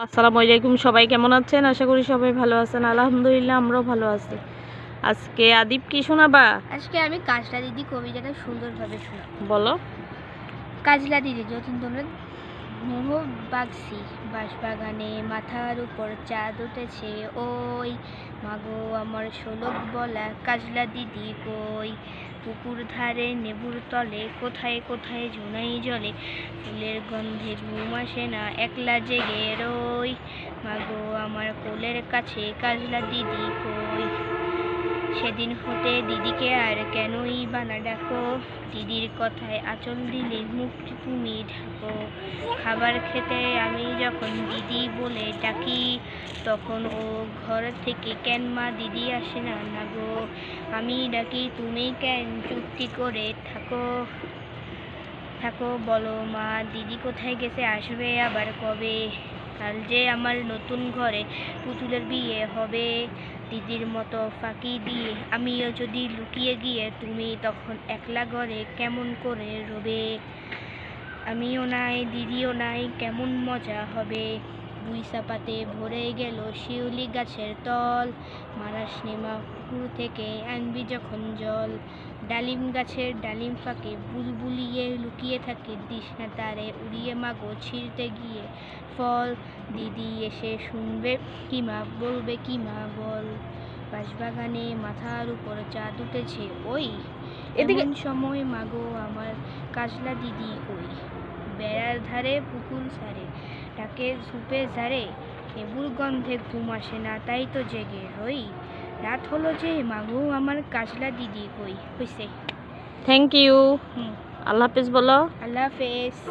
আসসালামু আলাইকুম, সবাই কেমন আছেন? আশা করি সবাই ভালো আছেন। আলহামদুলিল্লাহ আমরাও ভালো আছি। আজকে আদিব কি শোনাবা? আজকে আমি কাজলা দিদি কবিতাটা সুন্দরভাবে শোনাব। বলো। কাজলা দিদি যতীন তোমরা মোহ বাগসি বাঁশবাগানে মাথার উপর চাঁদ উঠেছে ওই মাগো আমার শোলক বলা কাজলা দিদি কই পুকুর ধারে নেবুর তলে কোথায় কোথায় ঝুনাই জলে ফুলের গন্ধে ঘুম আসে না একলা জেগে রই মাগো আমার কোলের কাছে কাজলা দিদি কই সেদিন হতে দিদিকে আর কেনই বানা ডাকো দিদির কথায় আঁচল দিলে মুখ তুমি ঢাকো খাবার খেতে আমি যখন দিদি বলে ডাকি তখন ও ঘর থেকে কেন মা দিদি আসে না না গো আমি ডাকি তুমি কেন চুক্তি করে থাকো থাকো বলো মা দিদি কোথায় গেছে আসবে আবার কবে কাল যে আমার নতুন ঘরে পুতুলের বিয়ে হবে দিদির মতো ফাঁকি দিয়ে আমিও যদি লুকিয়ে গিয়ে তুমি তখন একলা ঘরে কেমন করে রবে আমিও নাই দিদিও নাই কেমন মজা হবে বুইসা পাতে ভরে গেল শিউলি গাছের তল মারাস নেমা পুকুর থেকে আনবি যখন জল ডালিম গাছের ডালিম ফাঁকে বুলবুলিয়ে লুকিয়ে থাকে দিস না তারে উড়িয়ে মাগো ছিঁড়তে গিয়ে ফল দিদি এসে শুনবে কি মা বলবে কি মা বল বাঁশবাগানে মাথার উপর চাঁদ উঠেছে ওই এদিকে সময় মাগো আমার কাজলা দিদি কই বেড়ার ধারে পুকুর সারে ডাকে ঝুপে ঝাড়ে লেবুর গন্ধে ঘুম আসে না তাই তো জেগে রই রাত হলো যে মাগো আমার কাজলা দিদি কই হইছে। Thank you. আল্লাহ হাফেজ বলো। আল্লাহ হাফেজ।